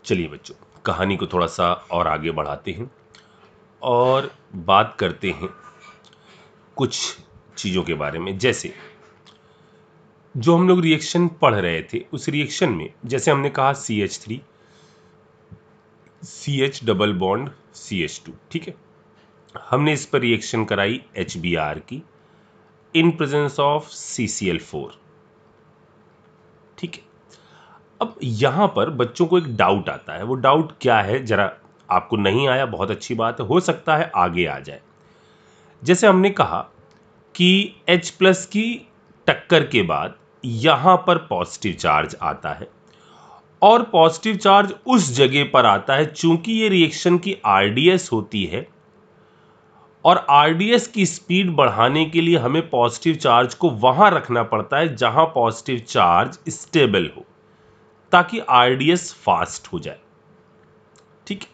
चलिए बच्चों, कहानी को थोड़ा सा और आगे बढ़ाते हैं और बात करते हैं कुछ चीज़ों के बारे में। जैसे जो हम लोग रिएक्शन पढ़ रहे थे, उस रिएक्शन में जैसे हमने कहा CH3 CH double bond CH2, ठीक है। हमने इस पर रिएक्शन कराई HBr की इन प्रेजेंस ऑफ CCl4, ठीक है। अब यहां पर बच्चों को एक डाउट आता है। वो डाउट क्या है, जरा आपको नहीं आया, बहुत अच्छी बात है, हो सकता है आगे आ जाए। जैसे हमने कहा कि H प्लस की टक्कर के बाद यहां पर पॉजिटिव चार्ज आता है और पॉजिटिव चार्ज उस जगह पर आता है चूंकि ये रिएक्शन की RDS होती है और RDS की स्पीड बढ़ाने के लिए हमें पॉजिटिव चार्ज को वहां रखना पड़ता है जहां पॉजिटिव चार्ज स्टेबल हो, ताकि RDS फास्ट हो जाए, ठीक है।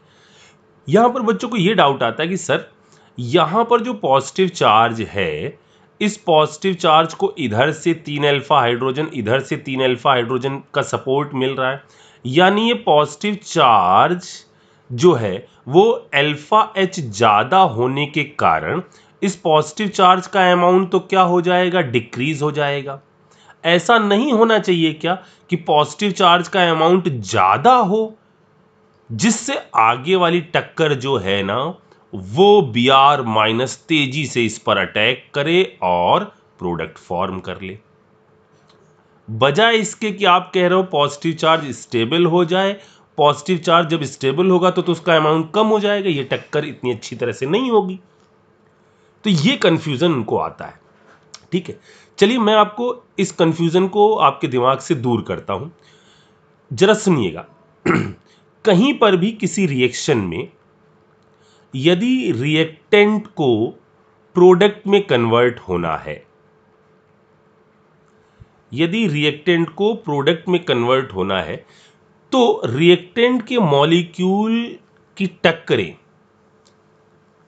यहां पर बच्चों को यह डाउट आता है कि सर यहां पर जो पॉजिटिव चार्ज है, इस पॉजिटिव चार्ज को इधर से 3 अल्फा हाइड्रोजन, इधर से 3 अल्फा हाइड्रोजन का सपोर्ट मिल रहा है, यानी ये पॉजिटिव चार्ज जो है वो अल्फा H ज्यादा होने के कारण इस पॉजिटिव चार्ज का अमाउंट तो क्या हो जाएगा, डिक्रीज हो जाएगा। ऐसा नहीं होना चाहिए क्या कि पॉजिटिव चार्ज का अमाउंट ज्यादा हो, जिससे आगे वाली टक्कर जो है ना वो Br माइनस तेजी से इस पर अटैक करे और प्रोडक्ट फॉर्म कर ले, बजाय इसके कि आप कह रहे हो पॉजिटिव चार्ज स्टेबल हो जाए। पॉजिटिव चार्ज जब स्टेबल होगा तो उसका अमाउंट कम हो जाएगा, ये टक्कर इतनी अच्छी तरह से नहीं होगी। तो ये कंफ्यूजन उनको आता है, ठीक है। चलिए मैं आपको इस कंफ्यूजन को आपके दिमाग से दूर करता हूं, जरा सुनिएगा। कहीं पर भी किसी रिएक्शन में यदि रिएक्टेंट को प्रोडक्ट में कन्वर्ट होना है, यदि रिएक्टेंट को प्रोडक्ट में कन्वर्ट होना है तो रिएक्टेंट के मॉलिक्यूल की टक्करें,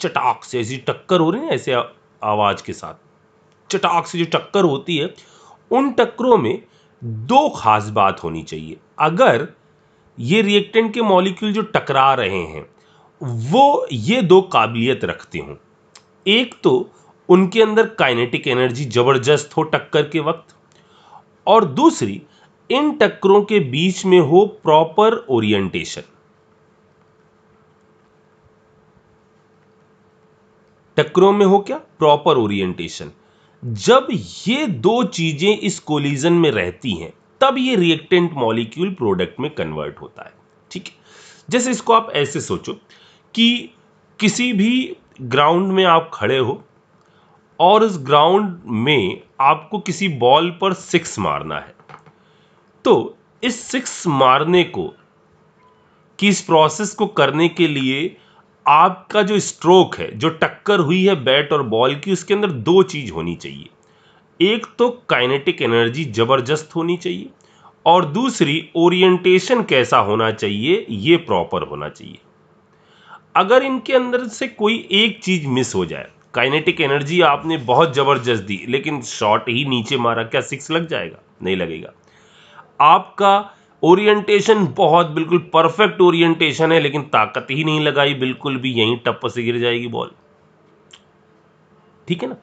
चटाक से ऐसी टक्कर हो रही है, ऐसे आवाज के साथ चटाक से जो टक्कर होती है, उन टक्करों में दो खास बात होनी चाहिए। अगर ये रिएक्टेंट के मॉलिक्यूल जो टकरा रहे हैं वो ये दो काबिलियत रखते हों, एक तो उनके अंदर काइनेटिक एनर्जी जबरदस्त हो टक्कर के वक्त, और दूसरी इन टक्करों के बीच में हो प्रॉपर ओरिएंटेशन। टक्करों में हो क्या, प्रॉपर ओरिएंटेशन। जब ये दो चीजें इस कोलिजन में रहती हैं तब ये रिएक्टेंट मॉलिक्यूल प्रोडक्ट में कन्वर्ट होता है, ठीक है। जैसे इसको आप ऐसे सोचो कि किसी भी ग्राउंड में आप खड़े हो और उस ग्राउंड में आपको किसी बॉल पर 6 मारना है, तो इस 6 मारने को कि इस प्रोसेस को करने के लिए आपका जो स्ट्रोक है, जो टक्कर हुई है बैट और बॉल की, उसके अंदर दो चीज होनी चाहिए। एक तो काइनेटिक एनर्जी जबरदस्त होनी चाहिए और दूसरी ओरिएंटेशन कैसा होना चाहिए, ये प्रॉपर होना चाहिए। अगर इनके अंदर से कोई एक चीज मिस हो जाए, काइनेटिक एनर्जी आपने बहुत जबरदस्त दी लेकिन शॉट ही नीचे मारा, क्या 6 लग जाएगा? नहीं लगेगा। आपका ओरिएंटेशन बहुत बिल्कुल परफेक्ट ओरिएंटेशन है लेकिन ताकत ही नहीं लगाई बिल्कुल भी, यहीं टप्प से गिर जाएगी बॉल, ठीक है ना।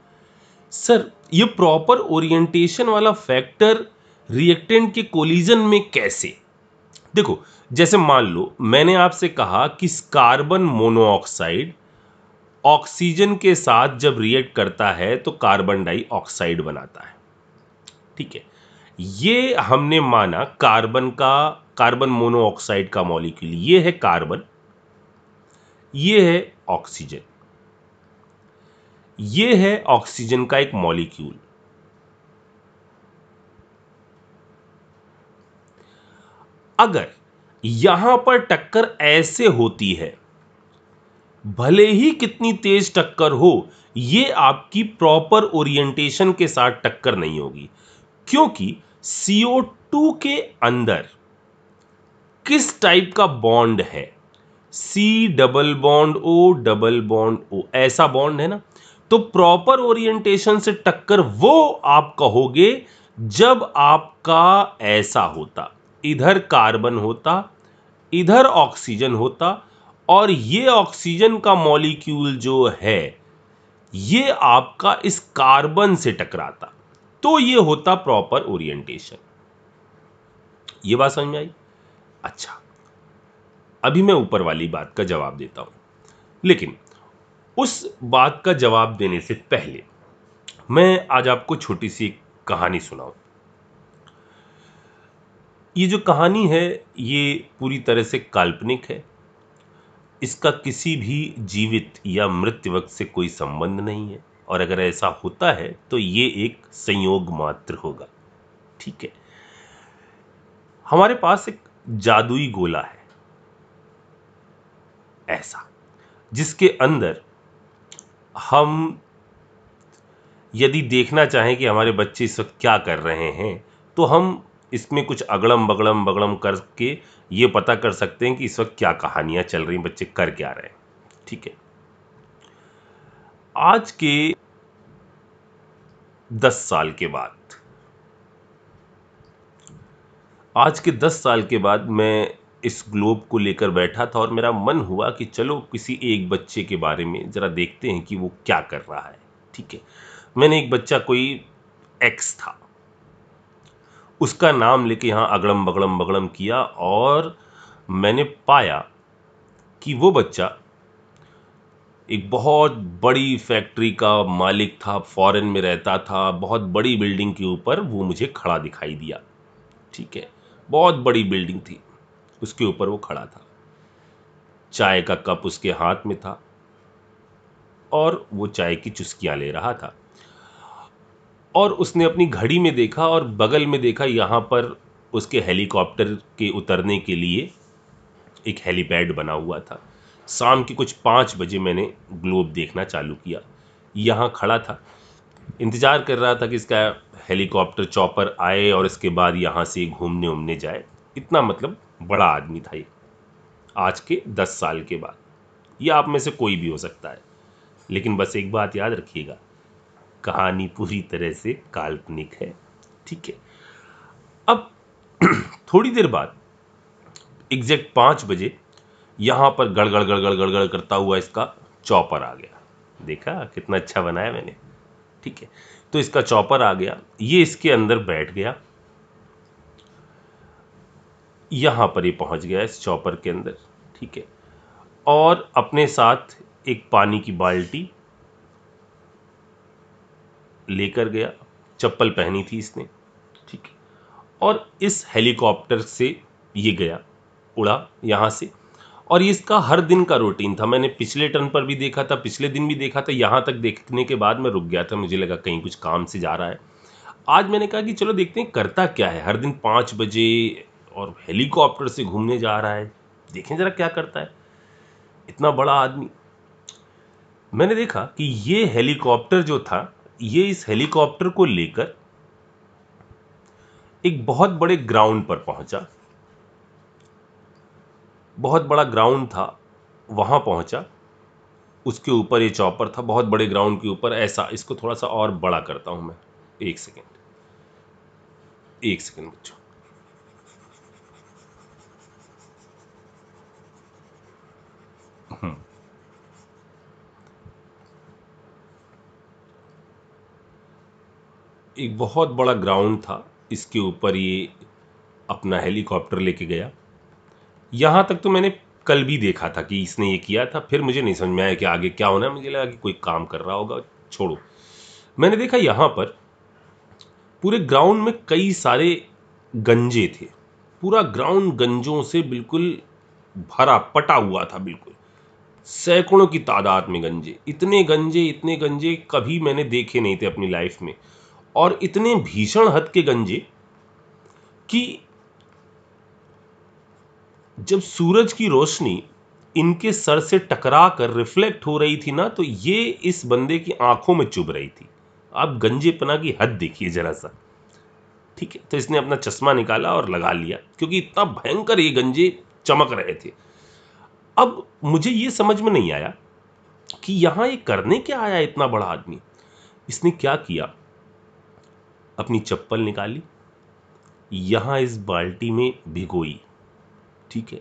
सर ये प्रॉपर ओरिएंटेशन वाला फैक्टर रिएक्टेंट के कोलिजन में कैसे? देखो, जैसे मान लो मैंने आपसे कहा कि कार्बन मोनोऑक्साइड ऑक्सीजन के साथ जब रिएक्ट करता है तो कार्बन डाइऑक्साइड बनाता है, ठीक है। ये हमने माना कार्बन मोनोऑक्साइड का मॉलिक्यूल, ये है कार्बन, ये है ऑक्सीजन, ये है ऑक्सीजन का एक मॉलिक्यूल। अगर यहां पर टक्कर ऐसे होती है, भले ही कितनी तेज टक्कर हो, ये आपकी प्रॉपर ओरिएंटेशन के साथ टक्कर नहीं होगी, क्योंकि CO2 के अंदर किस टाइप का बॉन्ड है, C double bond O double bond O, ऐसा बॉन्ड है ना। तो प्रॉपर ओरिएंटेशन से टक्कर वो आप कहोगे जब आपका ऐसा होता, इधर कार्बन होता, इधर ऑक्सीजन होता और ये ऑक्सीजन का मॉलिक्यूल जो है ये आपका इस कार्बन से टकराता, तो ये होता प्रॉपर ओरिएंटेशन। ये बात समझ में आई? अच्छा, अभी मैं ऊपर वाली बात का जवाब देता हूं, लेकिन उस बात का जवाब देने से पहले मैं आज आपको छोटी सी एक कहानी सुनाऊं। ये जो कहानी है ये पूरी तरह से काल्पनिक है, इसका किसी भी जीवित या मृत वक्त से कोई संबंध नहीं है, और अगर ऐसा होता है तो ये एक संयोग मात्र होगा। ठीक है, हमारे पास एक जादुई गोला है ऐसा, जिसके अंदर हम यदि देखना चाहें कि हमारे बच्चे इस वक्त क्या कर रहे हैं, तो हम इसमें कुछ अगड़म बगड़म बगड़म करके ये पता कर सकते हैं कि इस वक्त क्या कहानियां चल रही, बच्चे कर क्या रहे हैं। ठीक है, आज के 10 साल के बाद, आज के 10 साल के बाद मैं इस ग्लोब को लेकर बैठा था और मेरा मन हुआ कि चलो किसी एक बच्चे के बारे में जरा देखते हैं कि वो क्या कर रहा है। ठीक है, मैंने एक बच्चा, कोई एक्स था, उसका नाम लेके यहां अगड़म बगड़म बगड़म किया और मैंने पाया कि वो बच्चा एक बहुत बड़ी फैक्ट्री का मालिक था, फॉरेन में रहता था, बहुत बड़ी बिल्डिंग के ऊपर वो मुझे खड़ा दिखाई दिया। ठीक है, बहुत बड़ी बिल्डिंग थी, उसके ऊपर वो खड़ा था, चाय का कप उसके हाथ में था और वो चाय की चुस्कियां ले रहा था। और उसने अपनी घड़ी में देखा और बगल में देखा, यहां पर उसके हेलीकॉप्टर के उतरने के लिए एक हेलीपैड बना हुआ था। शाम के कुछ 5 बजे मैंने ग्लोब देखना चालू किया, यहाँ खड़ा था, इंतजार कर रहा था कि इसका हेलीकॉप्टर चॉपर आए और इसके बाद यहाँ से घूमने उमने जाए। इतना मतलब बड़ा आदमी था ये, आज के 10 साल के बाद। ये आप में से कोई भी हो सकता है, लेकिन बस एक बात याद रखिएगा, कहानी पूरी तरह से काल्पनिक है। ठीक है, अब थोड़ी देर बाद एग्जैक्ट 5 बजे यहां पर गड़गड़ गड़गड़ गड़गड़ करता हुआ इसका चॉपर आ गया। देखा कितना अच्छा बनाया मैंने। ठीक है, तो इसका चॉपर आ गया, ये इसके अंदर बैठ गया, यहां पर ये पहुंच गया इस चॉपर के अंदर। ठीक है, और अपने साथ एक पानी की बाल्टी लेकर गया, चप्पल पहनी थी इसने। ठीक है, और इस हेलीकॉप्टर से ये गया, उड़ा यहां से। और ये इसका हर दिन का रूटीन था, मैंने पिछले टर्न पर भी देखा था, पिछले दिन भी देखा था, यहां तक देखने के बाद मैं रुक गया था, मुझे लगा कहीं कुछ काम से जा रहा है। आज मैंने कहा कि चलो देखते हैं करता क्या है, हर दिन 5 बजे और हेलीकॉप्टर से घूमने जा रहा है, देखें जरा क्या करता है इतना बड़ा आदमी। मैंने देखा कि ये हेलीकॉप्टर जो था, ये इस हेलीकॉप्टर को लेकर एक बहुत बड़े ग्राउंड पर पहुंचा, बहुत बड़ा ग्राउंड था, वहां पहुंचा, उसके ऊपर ये चॉपर था, बहुत बड़े ग्राउंड के ऊपर। ऐसा, इसको थोड़ा सा और बड़ा करता हूं मैं, एक सेकेंड, एक सेकेंड बच्चों। एक बहुत बड़ा ग्राउंड था, इसके ऊपर ये अपना हेलीकॉप्टर लेके गया। यहां तक तो मैंने कल भी देखा था कि इसने ये किया था, फिर मुझे नहीं समझ में आया कि आगे क्या होना है, मुझे लगा कि कोई काम कर रहा होगा, छोड़ो। मैंने देखा यहां पर पूरे ग्राउंड में कई सारे गंजे थे, पूरा ग्राउंड गंजों से बिल्कुल भरा पटा हुआ था, बिल्कुल सैकड़ों की तादाद में गंजे, इतने गंजे इतने गंजे कभी मैंने देखे नहीं थे अपनी लाइफ में। और इतने भीषण हद के गंजे कि जब सूरज की रोशनी इनके सर से टकरा कर रिफ्लेक्ट हो रही थी ना, तो ये इस बंदे की आंखों में चुभ रही थी। आप गंजेपना की हद देखिए जरा सा। ठीक है, तो इसने अपना चश्मा निकाला और लगा लिया, क्योंकि इतना भयंकर ये गंजे चमक रहे थे। अब मुझे ये समझ में नहीं आया कि यहां ये करने क्या आया इतना बड़ा आदमी। इसने क्या किया, अपनी चप्पल निकाली, यहां इस बाल्टी में भिगोई। ठीक है,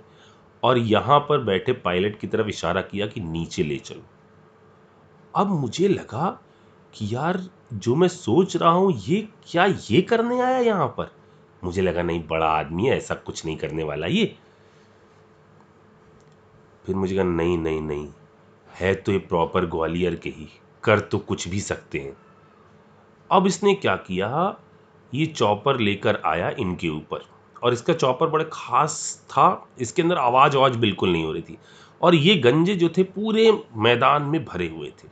और यहां पर बैठे पायलट की तरफ इशारा किया कि नीचे ले चलो। अब मुझे लगा कि यार जो मैं सोच रहा हूं ये क्या ये करने आया यहां पर। मुझे लगा नहीं, बड़ा आदमी है, ऐसा कुछ नहीं करने वाला ये। फिर मुझे कहा नहीं नहीं नहीं, है तो ये प्रॉपर ग्वालियर के ही, कर तो कुछ भी सकते हैं। अब इसने क्या किया, ये चॉपर लेकर आया इनके ऊपर, और इसका चॉपर बड़े खास था, इसके अंदर आवाज बिल्कुल नहीं हो रही थी, और ये गंजे जो थे पूरे मैदान में भरे हुए थे।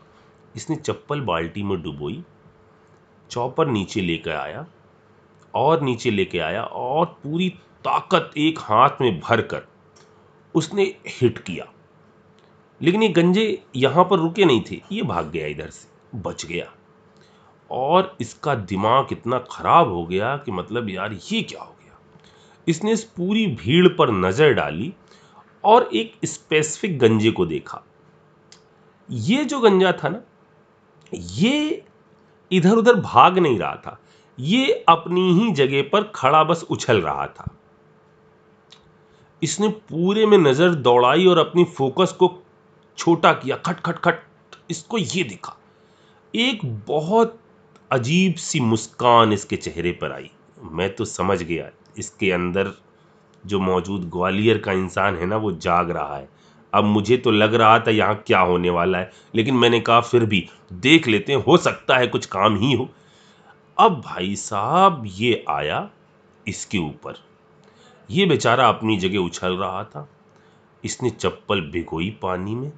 इसने चप्पल बाल्टी में डुबोई, चॉपर नीचे लेकर आया और नीचे लेके आया, और पूरी ताकत एक हाथ में भरकर उसने हिट किया। लेकिन ये गंजे यहां पर रुके नहीं थे, ये भाग गया, इधर से बच गया। और इसका दिमाग इतना खराब हो गया कि मतलब यार ये क्या हो गया। इसने इस पूरी भीड़ पर नजर डाली और एक स्पेसिफिक गंजे को देखा। ये जो गंजा था ना, ये इधर उधर भाग नहीं रहा था, ये अपनी ही जगह पर खड़ा बस उछल रहा था। इसने पूरे में नजर दौड़ाई और अपनी फोकस को छोटा किया, खट खट खट। इसको ये दिखा, एक बहुत अजीब सी मुस्कान इसके चेहरे पर आई। मैं तो समझ गया इसके अंदर जो मौजूद ग्वालियर का इंसान है ना, वो जाग रहा है। अब मुझे तो लग रहा था यहाँ क्या होने वाला है, लेकिन मैंने कहा फिर भी देख लेते हैं, हो सकता है कुछ काम ही हो। अब भाई साहब ये आया इसके ऊपर, ये बेचारा अपनी जगह उछल रहा था। इसने चप्पल भिगोई पानी में,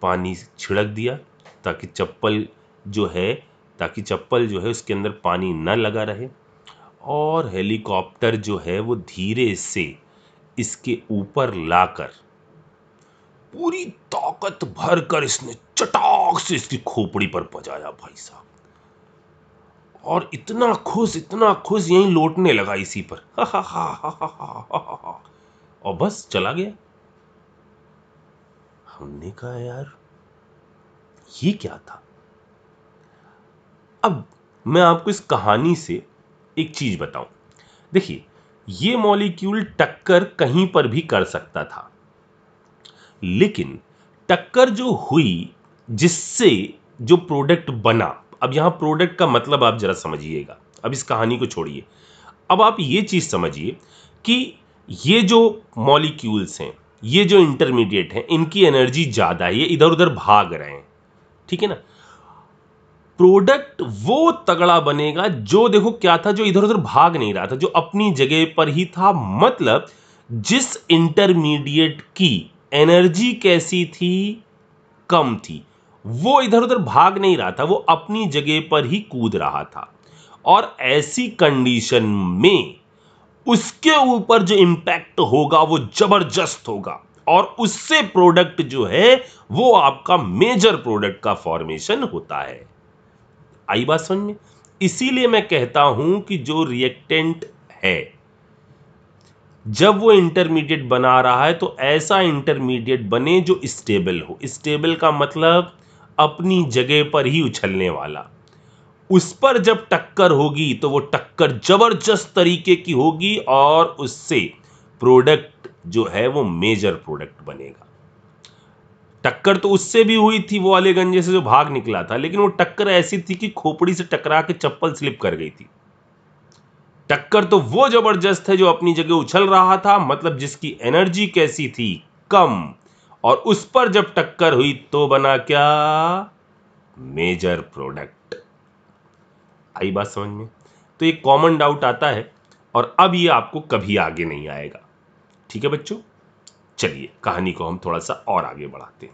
पानी छिड़क दिया ताकि चप्पल जो है उसके अंदर पानी न लगा रहे, और हेलीकॉप्टर जो है वो धीरे से इसके ऊपर लाकर पूरी ताकत भरकर इसने चटाक से इसकी खोपड़ी पर बजाया भाई साहब। और इतना खुश यहीं लौटने लगा इसी पर, हा हा हा हा हा हा हा, और बस चला गया। हमने कहा यार ये क्या था। अब मैं आपको इस कहानी से एक चीज बताऊं। देखिए, ये मॉलिक्यूल टक्कर कहीं पर भी कर सकता था, लेकिन टक्कर जो हुई जिससे जो प्रोडक्ट बना, अब यहां प्रोडक्ट का मतलब आप जरा समझिएगा, अब इस कहानी को छोड़िए। अब आप ये चीज समझिए कि ये जो मॉलिक्यूल्स हैं, ये जो इंटरमीडिएट हैं, इनकी एनर्जी ज्यादा है, ये इधर उधर भाग रहे हैं, ठीक है ना। प्रोडक्ट वो तगड़ा बनेगा जो, देखो क्या था, जो इधर उधर भाग नहीं रहा था, जो अपनी जगह पर ही था। मतलब जिस इंटरमीडिएट की एनर्जी कैसी थी, कम थी, वो इधर उधर भाग नहीं रहा था, वो अपनी जगह पर ही कूद रहा था। और ऐसी कंडीशन में उसके ऊपर जो इंपैक्ट होगा वो जबरदस्त होगा, और उससे प्रोडक्ट जो है वो आपका मेजर प्रोडक्ट का फॉर्मेशन होता है। आई बात समझ में। इसीलिए मैं कहता हूं कि जो रिएक्टेंट है, जब वो इंटरमीडिएट बना रहा है तो ऐसा इंटरमीडिएट बने जो स्टेबल हो। स्टेबल का मतलब अपनी जगह पर ही उछलने वाला। उस पर जब टक्कर होगी तो वो टक्कर जबरदस्त तरीके की होगी, और उससे प्रोडक्ट जो है वो मेजर प्रोडक्ट बनेगा। टक्कर तो उससे भी हुई थी, वो वाले गंजे से जो भाग निकला था, लेकिन वो टक्कर ऐसी थी कि खोपड़ी से टकरा के चप्पल स्लिप कर गई थी। टक्कर तो वो जबरदस्त है जो अपनी जगह उछल रहा था, मतलब जिसकी एनर्जी कैसी थी, कम, और उस पर जब टक्कर हुई तो बना क्या, मेजर प्रोडक्ट। आई बात समझ में। तो एक कॉमन डाउट आता है, और अब ये आपको कभी आगे नहीं आएगा। ठीक है बच्चों, चलिए कहानी को हम थोड़ा सा और आगे बढ़ाते हैं।